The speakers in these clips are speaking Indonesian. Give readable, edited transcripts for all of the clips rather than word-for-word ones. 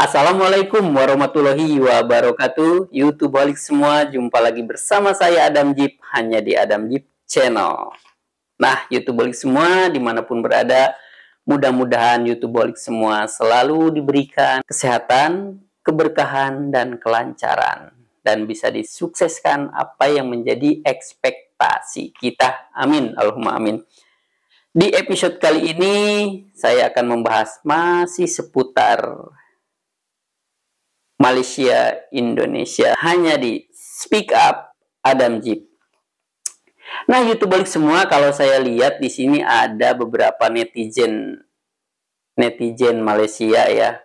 Assalamualaikum warahmatullahi wabarakatuh. YouTube balik semua, jumpa lagi bersama saya Adam Jeep, hanya di Adam Jeep Channel. Nah, YouTube balik semua dimanapun berada, mudah-mudahan YouTube balik semua selalu diberikan kesehatan, keberkahan, dan kelancaran, dan bisa disukseskan apa yang menjadi ekspektasi kita. Amin, Allahumma amin. Di episode kali ini saya akan membahas masih seputar Malaysia, Indonesia, hanya di Speak Up Adam Jeep. Nah, YouTube balik semua, kalau saya lihat di sini ada beberapa netizen Malaysia ya,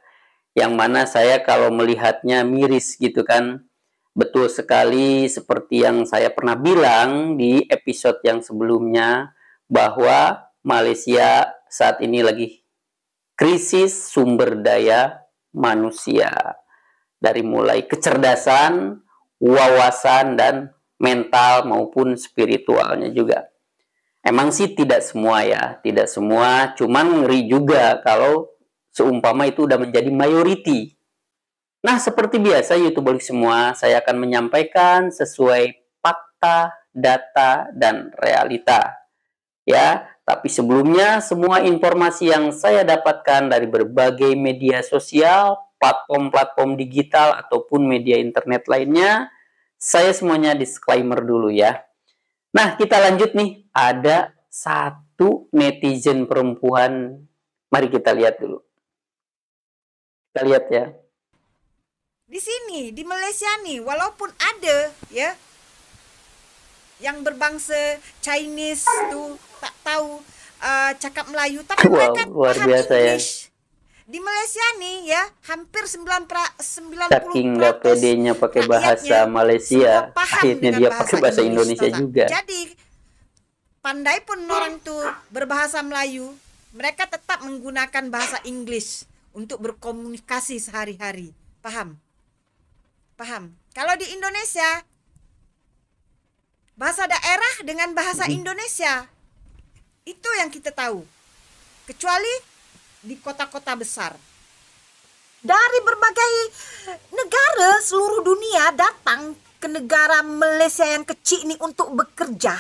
yang mana saya kalau melihatnya miris gitu kan. Betul sekali seperti yang saya pernah bilang di episode yang sebelumnya, bahwa Malaysia saat ini lagi krisis sumber daya manusia. Dari mulai kecerdasan, wawasan, dan mental maupun spiritualnya juga. Emang sih tidak semua ya, tidak semua, cuman ngeri juga kalau seumpama itu udah menjadi mayoriti. Nah, seperti biasa YouTube balik semua, saya akan menyampaikan sesuai fakta, data, dan realita. Ya, tapi sebelumnya semua informasi yang saya dapatkan dari berbagai media sosial, platform-platform digital ataupun media internet lainnya, saya semuanya disclaimer dulu ya. Nah, kita lanjut nih. Ada satu netizen perempuan. Mari kita lihat dulu. Kita lihat ya. Di sini, di Malaysia nih, walaupun ada ya yang berbangsa Chinese tuh tak tahu cakap Melayu, tapi mereka luar paham biasa English. Ya. Di Malaysia nih ya, hampir 90% saking nggak pedenya pakai bahasa Malaysia, akhirnya dia pakai bahasa Indonesia juga. Jadi pandai pun orang tuh berbahasa Melayu, mereka tetap menggunakan bahasa Inggris untuk berkomunikasi sehari-hari. Paham? Paham? Kalau di Indonesia, bahasa daerah dengan bahasa Indonesia, itu yang kita tahu. Kecuali di kota-kota besar. Dari berbagai negara seluruh dunia datang ke negara Malaysia yang kecil ini untuk bekerja.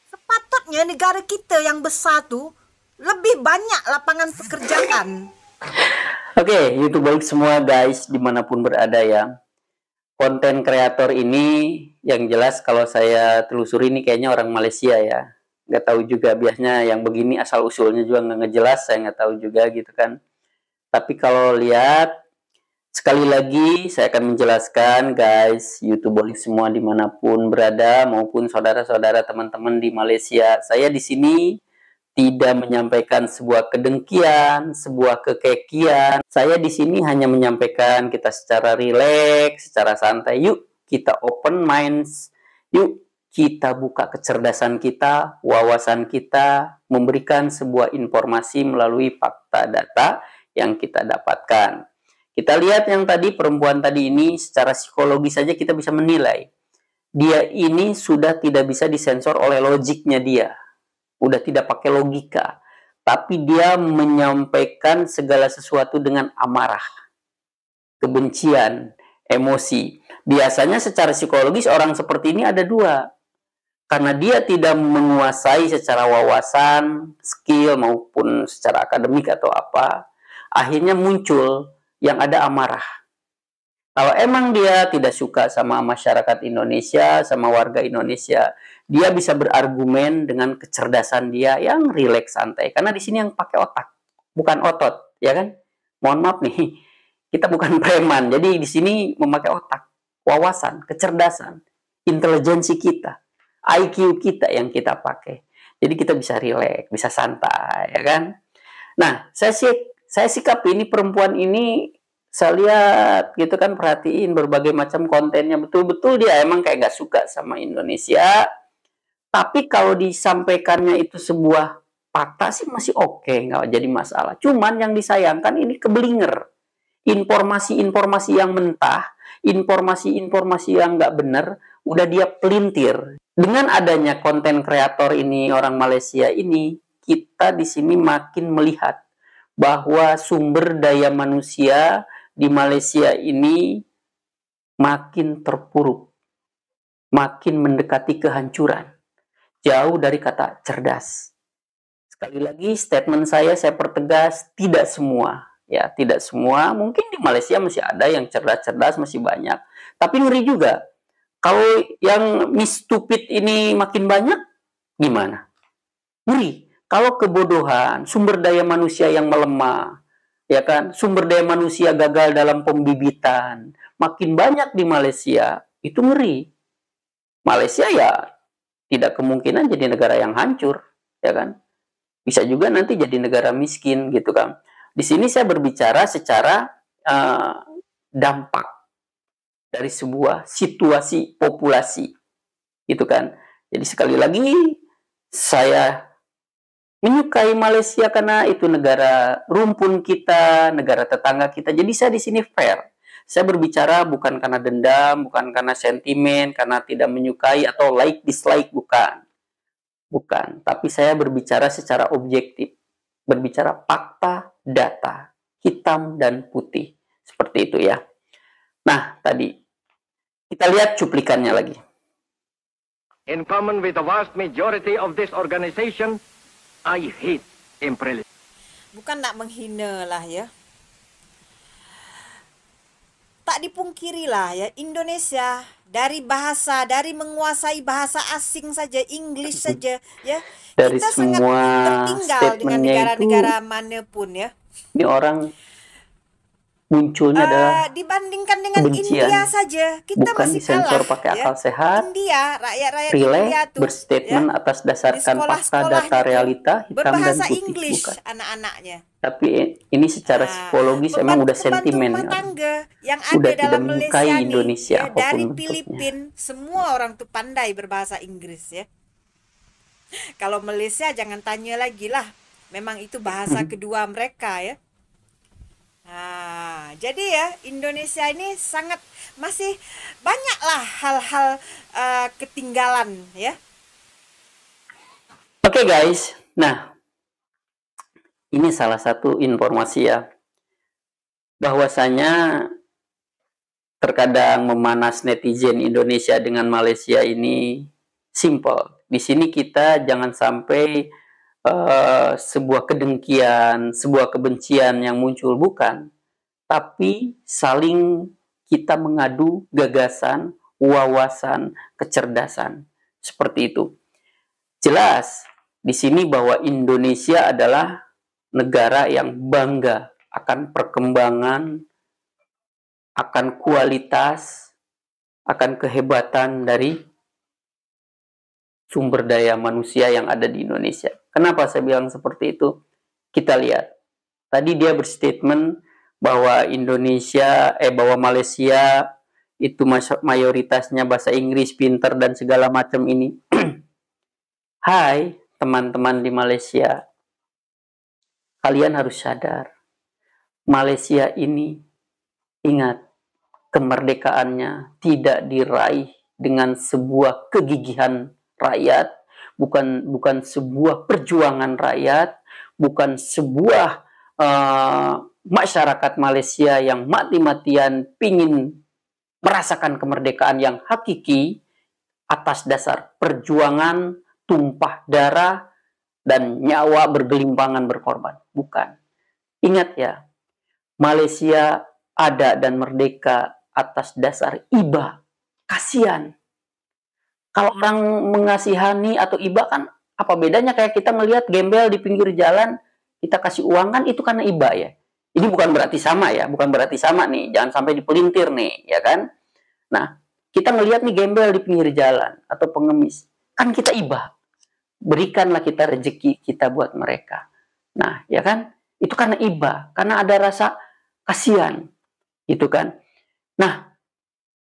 Sepatutnya negara kita yang besar tuh lebih banyak lapangan pekerjaan. Oke, YouTube balik semua guys, dimanapun berada ya. Konten kreator ini yang jelas kalau saya telusuri ini kayaknya orang Malaysia ya. Nggak tahu juga, biasanya yang begini asal usulnya juga nggak ngejelas, saya nggak tahu juga gitu kan. Tapi kalau lihat, sekali lagi saya akan menjelaskan guys, YouTube balik semua dimanapun berada maupun saudara-saudara teman-teman di Malaysia, saya di sini tidak menyampaikan sebuah kedengkian, sebuah kekekian. Saya di sini hanya menyampaikan kita secara rileks, secara santai. Yuk kita open minds, yuk kita buka kecerdasan kita, wawasan kita, memberikan sebuah informasi melalui fakta data yang kita dapatkan. Kita lihat yang tadi, perempuan tadi ini, secara psikologis saja kita bisa menilai. Dia ini sudah tidak bisa disensor oleh logiknya dia. Udah tidak pakai logika. Tapi dia menyampaikan segala sesuatu dengan amarah, kebencian, emosi. Biasanya secara psikologis orang seperti ini ada dua. Karena dia tidak menguasai secara wawasan, skill, maupun secara akademik atau apa, akhirnya muncul yang ada amarah. Kalau emang dia tidak suka sama masyarakat Indonesia, sama warga Indonesia, dia bisa berargumen dengan kecerdasan dia yang rileks, santai. Karena di sini yang pakai otak, bukan otot, ya kan? Mohon maaf nih, kita bukan preman. Jadi di sini memakai otak, wawasan, kecerdasan, intelijensi kita. IQ kita yang kita pakai. Jadi kita bisa rileks, bisa santai, ya kan? Nah, saya sikapi ini perempuan ini, saya lihat gitu kan, perhatiin berbagai macam kontennya, betul-betul dia emang kayak gak suka sama Indonesia. Tapi kalau disampaikannya itu sebuah fakta sih masih oke, nggak jadi masalah. Cuman yang disayangkan ini kebelinger. Informasi-informasi yang mentah, informasi-informasi yang nggak benar, udah dia pelintir. Dengan adanya konten kreator ini, orang Malaysia ini, kita di sini makin melihat bahwa sumber daya manusia di Malaysia ini makin terpuruk, makin mendekati kehancuran, jauh dari kata cerdas. Sekali lagi statement saya pertegas, tidak semua, ya, tidak semua. Mungkin di Malaysia masih ada yang cerdas-cerdas, masih banyak. Tapi ngeri juga, kalau yang Miss Stupid ini makin banyak, gimana? Ngeri. Kalau kebodohan, sumber daya manusia yang melemah, ya kan, sumber daya manusia gagal dalam pembibitan, makin banyak di Malaysia, itu ngeri. Malaysia ya tidak kemungkinan jadi negara yang hancur, ya kan? Bisa juga nanti jadi negara miskin gitu kan. Di sini saya berbicara secara dampak dari sebuah situasi populasi, gitu kan. Jadi sekali lagi saya menyukai Malaysia karena itu negara rumpun kita, negara tetangga kita. Jadi saya di sini fair. Saya berbicara bukan karena dendam, bukan karena sentimen, karena tidak menyukai atau like dislike, bukan. Bukan, tapi saya berbicara secara objektif. Berbicara fakta, data, hitam dan putih. Seperti itu ya. Nah, tadi kita lihat cuplikannya lagi. In common with the vast majority of this organization, I hate imperialism. Bukan nak menghina lah ya. Tak dipungkiri lah ya, Indonesia dari bahasa, dari menguasai bahasa asing saja, English saja ya. Dari kita semua sangat tertinggal dengan negara-negara manapun ya. Ini orang munculnya adalah dibandingkan dengan kebencian. India saja, kita bukan masih disensor kalah pakai ya. akal sehat. India, rakyat-rakyat Relay, India tuh berstatement ya, atas dasarkan fakta, data, realita, hitam dan berbahasa putih. English Bukan. anak-anaknya. Tapi ini secara psikologis emang udah sentimen. Rumah tangga yang udah ada dalam tidak Malaysia menyukai nih, Indonesia ya, apapun dari bentuknya. Filipina, semua orang tuh pandai berbahasa Inggris ya. Kalau Malaysia jangan tanya lagi lah, memang itu bahasa kedua mereka ya. Nah, jadi ya Indonesia ini sangat masih banyaklah hal-hal ketinggalan ya. Oke guys, nah ini salah satu informasi ya, bahwasanya terkadang memanas netizen Indonesia dengan Malaysia ini simple. Di sini kita jangan sampai sebuah kedengkian, sebuah kebencian yang muncul, bukan. Tapi saling kita mengadu gagasan, wawasan, kecerdasan. Seperti itu. Jelas di sini bahwa Indonesia adalah negara yang bangga akan perkembangan, akan kualitas, akan kehebatan dari sumber daya manusia yang ada di Indonesia. Kenapa saya bilang seperti itu? Kita lihat. Tadi dia berstatement bahwa bahwa Malaysia itu mayoritasnya bahasa Inggris, pinter dan segala macam ini. Hai teman-teman di Malaysia, kalian harus sadar, Malaysia ini, ingat, kemerdekaannya tidak diraih dengan sebuah kegigihan rakyat, bukan sebuah perjuangan rakyat, bukan sebuah masyarakat Malaysia yang mati-matian pingin merasakan kemerdekaan yang hakiki atas dasar perjuangan, tumpah darah, dan nyawa bergelimpangan berkorban. Bukan. Ingat ya, Malaysia ada dan merdeka atas dasar iba, kasihan. Kalau orang mengasihani atau iba kan apa bedanya kayak kita ngelihat gembel di pinggir jalan, kita kasih uang kan itu karena iba ya. Ini bukan berarti sama ya, bukan berarti sama nih, jangan sampai dipelintir nih, ya kan. Nah, kita ngelihat nih gembel di pinggir jalan atau pengemis, kan kita iba. Berikanlah kita rezeki kita buat mereka. Nah, ya kan, itu karena iba, karena ada rasa kasihan, gitu kan. Nah,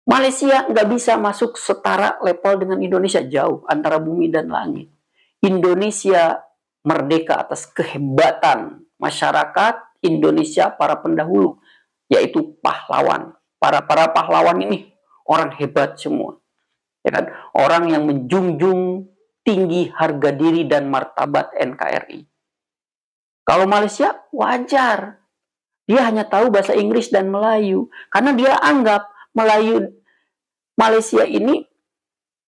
Malaysia nggak bisa masuk setara level dengan Indonesia, jauh antara bumi dan langit. Indonesia merdeka atas kehebatan masyarakat Indonesia para pendahulu, yaitu pahlawan. Para pahlawan ini orang hebat semua, ya kan? Orang yang menjunjung tinggi harga diri dan martabat NKRI. Kalau Malaysia wajar. Dia hanya tahu bahasa Inggris dan Melayu. Karena dia anggap Malaysia ini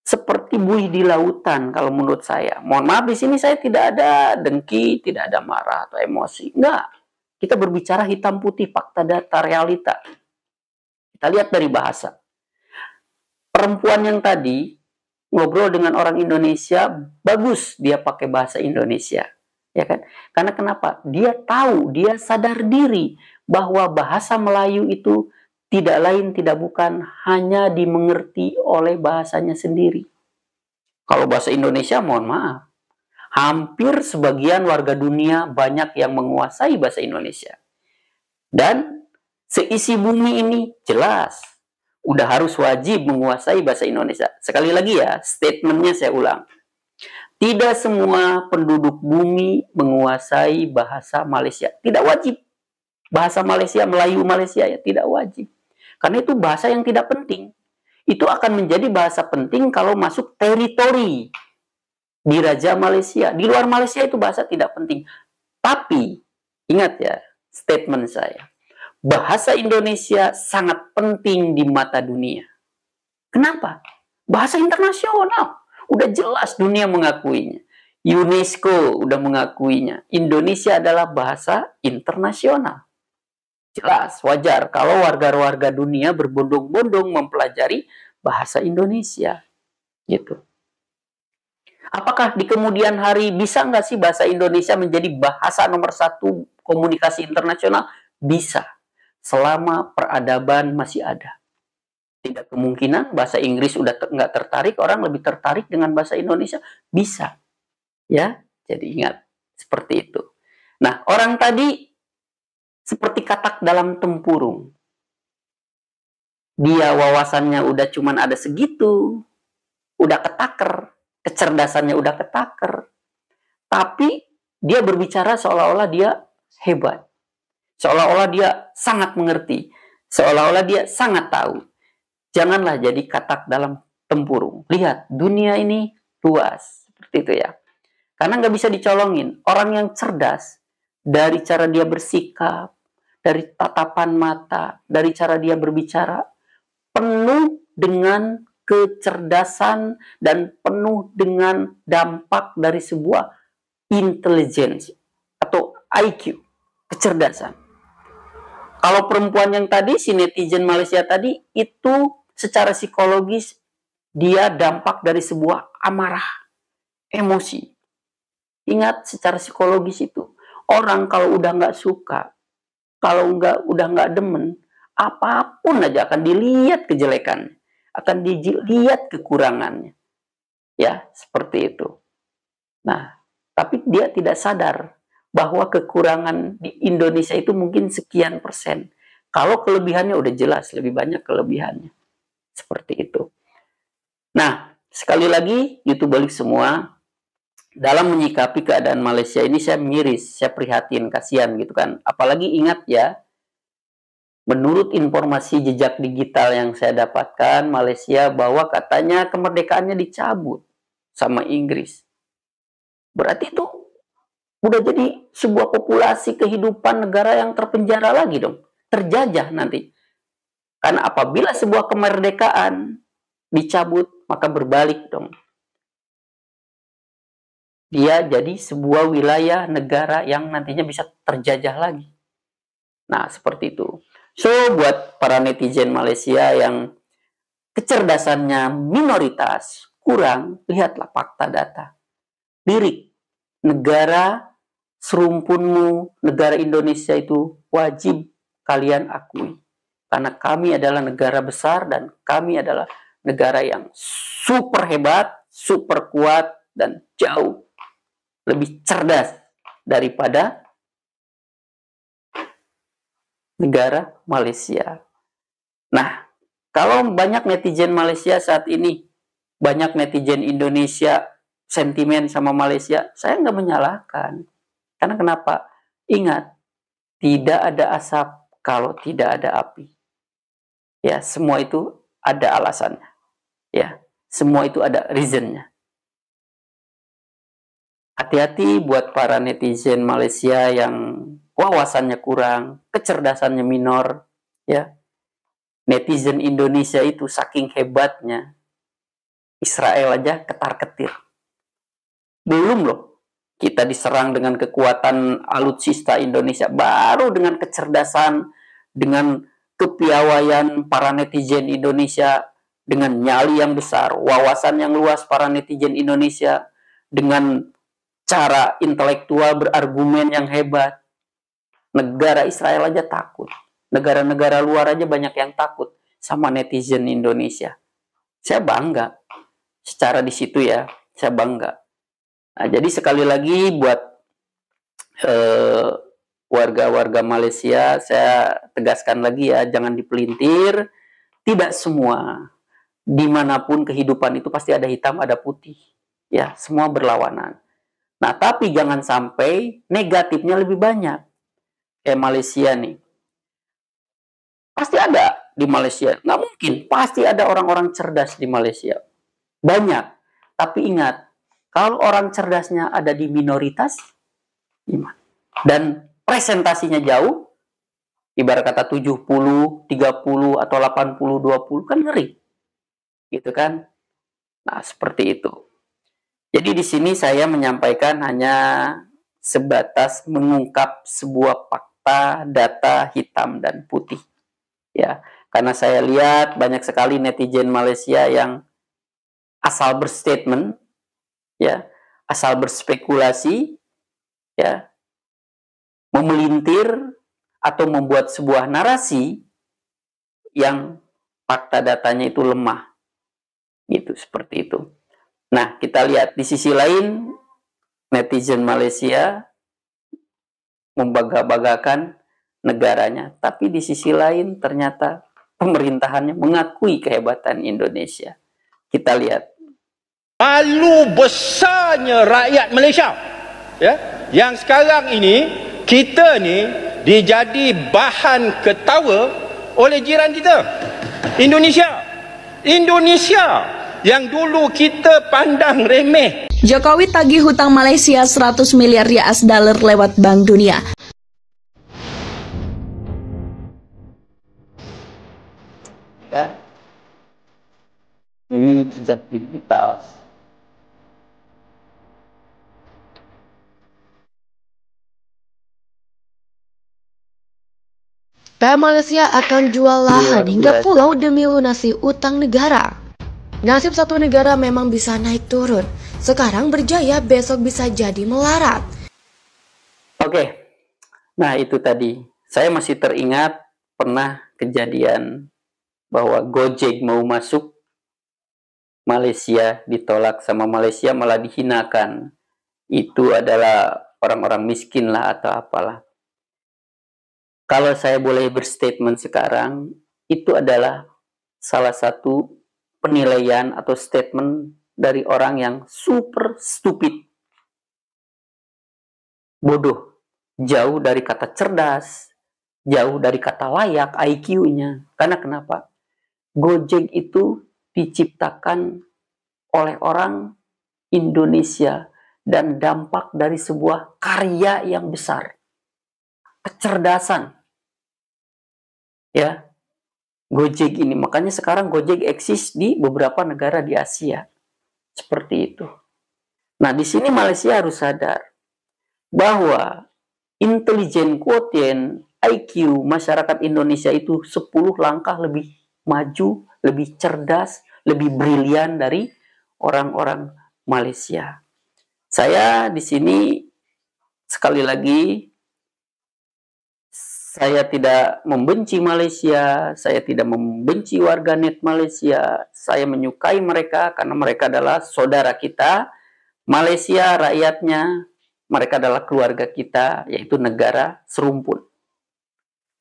seperti buih di lautan kalau menurut saya. Mohon maaf, di sini saya tidak ada dengki, tidak ada marah atau emosi. Enggak. Kita berbicara hitam putih, fakta data, realita. Kita lihat dari bahasa. Perempuan yang tadi ngobrol dengan orang Indonesia, bagus dia pakai bahasa Indonesia. Ya kan? Karena kenapa? Dia tahu, dia sadar diri bahwa bahasa Melayu itu tidak lain, tidak bukan, hanya dimengerti oleh bahasanya sendiri. Kalau bahasa Indonesia, mohon maaf, hampir sebagian warga dunia banyak yang menguasai bahasa Indonesia. Dan seisi bumi ini jelas, udah harus wajib menguasai bahasa Indonesia. Sekali lagi ya, statementnya saya ulang. Tidak semua penduduk bumi menguasai bahasa Malaysia. Tidak wajib. Bahasa Malaysia, Melayu Malaysia ya tidak wajib. Karena itu bahasa yang tidak penting. Itu akan menjadi bahasa penting kalau masuk teritori di Raja Malaysia. Di luar Malaysia itu bahasa tidak penting. Tapi, ingat ya statement saya. Bahasa Indonesia sangat penting di mata dunia. Kenapa? Bahasa internasional. Udah jelas dunia mengakuinya. UNESCO udah mengakuinya. Indonesia adalah bahasa internasional. Jelas, wajar kalau warga-warga dunia berbondong-bondong mempelajari bahasa Indonesia. Gitu. Apakah di kemudian hari bisa nggak sih bahasa Indonesia menjadi bahasa nomor 1 komunikasi internasional? Bisa. Selama peradaban masih ada. Tidak kemungkinan bahasa Inggris udah nggak tertarik, orang lebih tertarik dengan bahasa Indonesia. Bisa. Ya, jadi ingat. Seperti itu. Nah, orang tadi seperti katak dalam tempurung. Dia wawasannya udah cuman ada segitu. Udah ketaker. Kecerdasannya udah ketaker. Tapi dia berbicara seolah-olah dia hebat. Seolah-olah dia sangat mengerti. Seolah-olah dia sangat tahu. Janganlah jadi katak dalam tempurung. Lihat, dunia ini luas. Seperti itu ya. Karena nggak bisa dicolongin. Orang yang cerdas, dari cara dia bersikap, dari tatapan mata, dari cara dia berbicara, penuh dengan kecerdasan dan penuh dengan dampak dari sebuah intelijensi atau IQ, kecerdasan. Kalau perempuan yang tadi, si netizen Malaysia tadi, itu secara psikologis dia dampak dari sebuah amarah, emosi. Ingat, secara psikologis itu orang kalau udah nggak suka, kalau udah nggak demen, apapun aja akan dilihat kejelekannya, akan dilihat kekurangannya, ya seperti itu. Nah, tapi dia tidak sadar bahwa kekurangan di Indonesia itu mungkin sekian persen. Kalau kelebihannya udah jelas lebih banyak kelebihannya. Seperti itu. Nah, sekali lagi, YouTube balik semua, dalam menyikapi keadaan Malaysia ini saya miris, saya prihatin, kasihan gitu kan. Apalagi ingat ya, menurut informasi jejak digital yang saya dapatkan, Malaysia bahwa katanya kemerdekaannya dicabut sama Inggris. Berarti itu udah jadi sebuah populasi kehidupan negara yang terpenjara lagi dong. Terjajah nanti. Karena apabila sebuah kemerdekaan dicabut, maka berbalik dong. Dia jadi sebuah wilayah negara yang nantinya bisa terjajah lagi. Nah, seperti itu. So, buat para netizen Malaysia yang kecerdasannya minoritas, kurang, lihatlah fakta data. Lirik, negara serumpunmu, negara Indonesia itu wajib kalian akui. Karena kami adalah negara besar dan kami adalah negara yang super hebat, super kuat, dan jauh lebih cerdas daripada negara Malaysia. Nah, kalau banyak netizen Malaysia saat ini, banyak netizen Indonesia sentimen sama Malaysia, saya nggak menyalahkan. Karena kenapa? Ingat, tidak ada asap kalau tidak ada api. Ya, semua itu ada alasannya. Ya, semua itu ada reasonnya. hati-hati buat para netizen Malaysia yang wawasannya kurang, kecerdasannya minor, ya. Netizen Indonesia itu saking hebatnya, Israel aja ketar-ketir. Belum loh, kita diserang dengan kekuatan alutsista Indonesia, baru dengan kecerdasan, dengan kepiawaian para netizen Indonesia, dengan nyali yang besar, wawasan yang luas para netizen Indonesia, dengan cara intelektual berargumen yang hebat. Negara Israel aja takut. Negara-negara luar aja banyak yang takut sama netizen Indonesia. Saya bangga. Secara di situ ya, saya bangga. Nah, jadi sekali lagi buat warga-warga Malaysia, saya tegaskan lagi ya, jangan dipelintir. Tidak semua, dimanapun kehidupan itu pasti ada hitam, ada putih. Ya, semua berlawanan. Nah, tapi jangan sampai negatifnya lebih banyak. Kayak Malaysia nih. Pasti ada di Malaysia. Nggak mungkin. Pasti ada orang-orang cerdas di Malaysia. Banyak. Tapi ingat, kalau orang cerdasnya ada di minoritas, gimana? Dan presentasinya jauh, ibarat kata 70, 30, atau 80, 20, kan ngeri. Gitu kan? Nah, seperti itu. Jadi di sini saya menyampaikan hanya sebatas mengungkap sebuah fakta, data hitam dan putih. Ya, karena saya lihat banyak sekali netizen Malaysia yang asal berstatement, ya, asal berspekulasi, ya, memelintir atau membuat sebuah narasi yang fakta datanya itu lemah. Gitu, seperti itu. Nah, kita lihat di sisi lain, netizen Malaysia membangga-banggakan negaranya. Tapi di sisi lain ternyata pemerintahannya mengakui kehebatan Indonesia. Kita lihat. Malu besarnya rakyat Malaysia. Ya, yang sekarang ini kita ni dijadi bahan ketawa oleh jiran kita. Indonesia yang dulu kita pandang remeh. Jokowi tagih hutang Malaysia 100 miliar US dollar lewat Bank Dunia. Ya. Ini sudah digital. PM Malaysia akan jual lahan hingga pulau demi lunasi utang negara. Nasib satu negara memang bisa naik turun. Sekarang berjaya, besok bisa jadi melarat. Oke. Nah, itu tadi. Saya masih teringat pernah kejadian bahwa Gojek mau masuk Malaysia, ditolak sama Malaysia, malah dihinakan. Itu adalah orang-orang miskin lah atau apalah. Kalau saya boleh berstatement sekarang, itu adalah salah satu penilaian atau statement dari orang yang super stupid. Bodoh. Jauh dari kata cerdas, jauh dari kata layak, IQ-nya. Karena kenapa? Gojek itu diciptakan oleh orang Indonesia dan dampak dari sebuah karya yang besar. Kecerdasan. Ya. Gojek ini, makanya sekarang Gojek eksis di beberapa negara di Asia. Seperti itu. Nah, di sini Malaysia harus sadar bahwa intelligent quotient IQ masyarakat Indonesia itu 10 langkah lebih maju, lebih cerdas, lebih brilian dari orang-orang Malaysia. Saya di sini sekali lagi, saya tidak membenci Malaysia, saya tidak membenci warganet Malaysia, saya menyukai mereka karena mereka adalah saudara kita. Malaysia rakyatnya, mereka adalah keluarga kita, yaitu negara serumpun.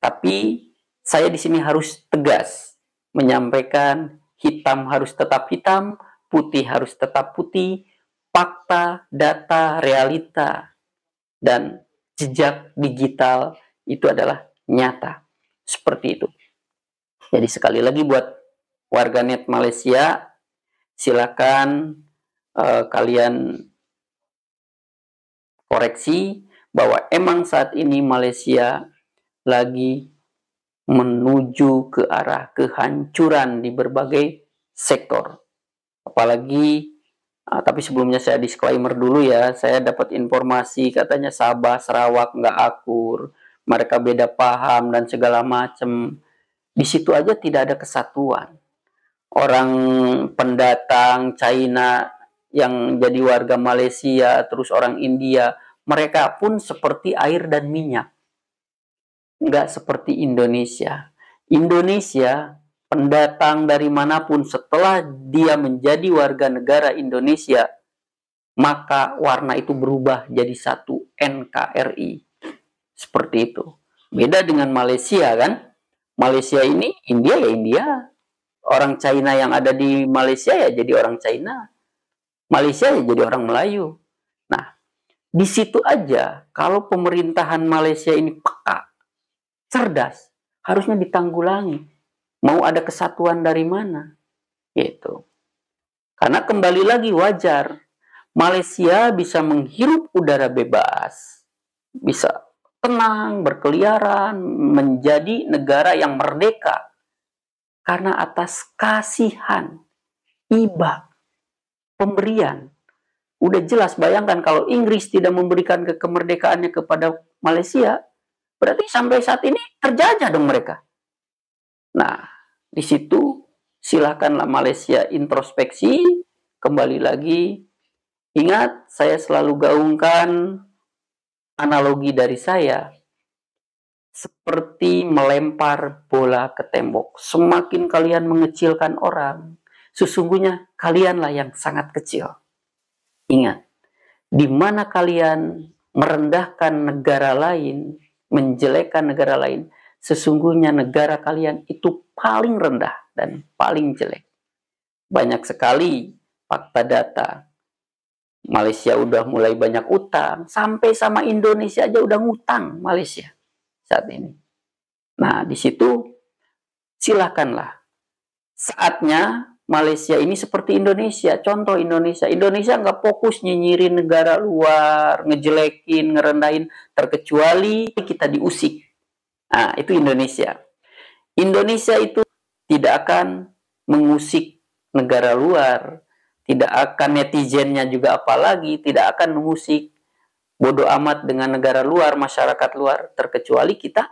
Tapi saya di sini harus tegas menyampaikan hitam harus tetap hitam, putih harus tetap putih, fakta, data, realita, dan jejak digital itu adalah nyata. Seperti itu. Jadi sekali lagi buat warganet Malaysia, silakan kalian koreksi bahwa emang saat ini Malaysia lagi menuju ke arah kehancuran di berbagai sektor. Apalagi, tapi sebelumnya saya disclaimer dulu ya, saya dapat informasi katanya Sabah, Sarawak nggak akur, mereka beda paham dan segala macam. Di situ aja tidak ada kesatuan. Orang pendatang China yang jadi warga Malaysia, terus orang India, mereka pun seperti air dan minyak. Nggak seperti Indonesia. Indonesia, pendatang dari manapun setelah dia menjadi warga negara Indonesia, maka warna itu berubah jadi satu, NKRI. Seperti itu. Beda dengan Malaysia kan. Malaysia ini, India ya India. Orang China yang ada di Malaysia ya jadi orang China. Malaysia ya jadi orang Melayu. Nah, di situ aja kalau pemerintahan Malaysia ini peka, cerdas, harusnya ditanggulangi. Mau ada kesatuan dari mana? Gitu. Karena kembali lagi wajar, Malaysia bisa menghirup udara bebas, bisa tenang, berkeliaran, menjadi negara yang merdeka. Karena atas kasihan, iba, pemberian. Udah jelas, bayangkan kalau Inggris tidak memberikan kemerdekaannya kepada Malaysia, berarti sampai saat ini terjajah dong mereka. Nah, di situ silakanlah Malaysia introspeksi, kembali lagi. Ingat, saya selalu gaungkan analogi dari saya seperti melempar bola ke tembok. Semakin kalian mengecilkan orang, sesungguhnya kalianlah yang sangat kecil. Ingat, di mana kalian merendahkan negara lain, menjelekkan negara lain, sesungguhnya negara kalian itu paling rendah dan paling jelek. Banyak sekali fakta data. Malaysia udah mulai banyak utang, sampai sama Indonesia aja udah ngutang Malaysia saat ini. Nah, di situ silakanlah. Saatnya Malaysia ini seperti Indonesia. Contoh Indonesia. Indonesia nggak fokus nyinyirin negara luar, ngejelekin, ngerendahin, terkecuali kita diusik. Nah, itu Indonesia. Indonesia itu tidak akan mengusik negara luar, tidak akan netizennya juga apalagi, tidak akan mengusik, bodoh amat dengan negara luar, masyarakat luar, terkecuali kita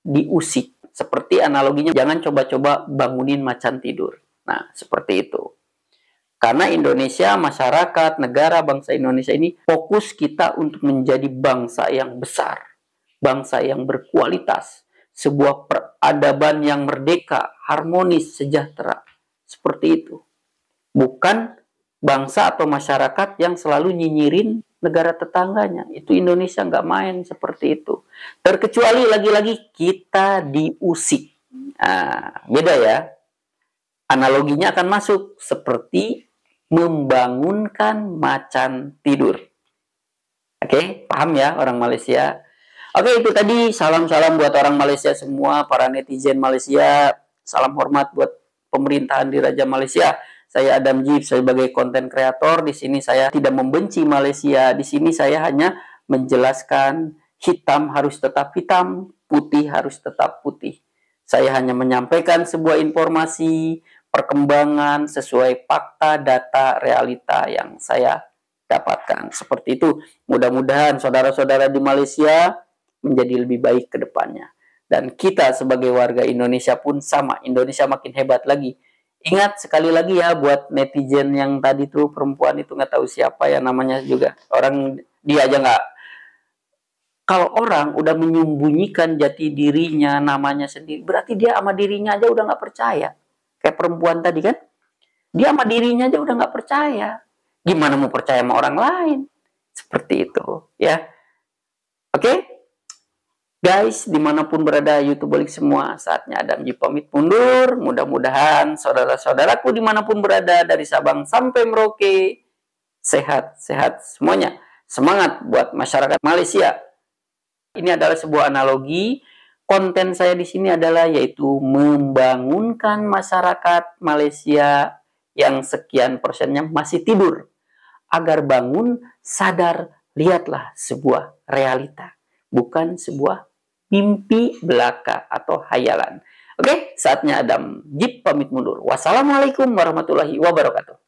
diusik. Seperti analoginya, jangan coba-coba bangunin macan tidur. Nah, seperti itu. Karena Indonesia, masyarakat, negara, bangsa Indonesia ini fokus kita untuk menjadi bangsa yang besar, bangsa yang berkualitas, sebuah peradaban yang merdeka, harmonis, sejahtera. Seperti itu. Bukan bangsa atau masyarakat yang selalu nyinyirin negara tetangganya. Itu Indonesia nggak main seperti itu. Terkecuali lagi-lagi kita diusik. Nah, beda ya. Analoginya akan masuk seperti membangunkan macan tidur. Oke, paham ya orang Malaysia? Oke, itu tadi salam-salam buat orang Malaysia semua, para netizen Malaysia. Salam hormat buat pemerintahan di Raja Malaysia. Saya Adam Jeep sebagai konten kreator. Di sini saya tidak membenci Malaysia. Di sini saya hanya menjelaskan hitam harus tetap hitam, putih harus tetap putih. Saya hanya menyampaikan sebuah informasi, perkembangan sesuai fakta, data, realita yang saya dapatkan. Seperti itu. Mudah-mudahan saudara-saudara di Malaysia menjadi lebih baik ke depannya. Dan kita sebagai warga Indonesia pun sama. Indonesia makin hebat lagi. Ingat sekali lagi ya buat netizen yang tadi tuh perempuan itu nggak tahu siapa ya namanya juga. Orang dia aja nggak. Kalau orang udah menyembunyikan jati dirinya, namanya sendiri, berarti dia sama dirinya aja udah nggak percaya. Kayak perempuan tadi kan. Dia sama dirinya aja udah nggak percaya. Gimana mau percaya sama orang lain? Seperti itu ya. Oke? Guys, dimanapun berada YouTubeolik semua, saatnya Adam Jeep pamit mundur. Mudah-mudahan saudara-saudaraku dimanapun berada, dari Sabang sampai Merauke, sehat-sehat semuanya. Semangat buat masyarakat Malaysia. Ini adalah sebuah analogi. Konten saya di sini adalah yaitu membangunkan masyarakat Malaysia yang sekian persennya masih tidur, agar bangun, sadar, lihatlah sebuah realita, bukan sebuah mimpi belaka atau hayalan. Oke, saatnya Adam Jeep pamit mundur. Wassalamualaikum warahmatullahi wabarakatuh.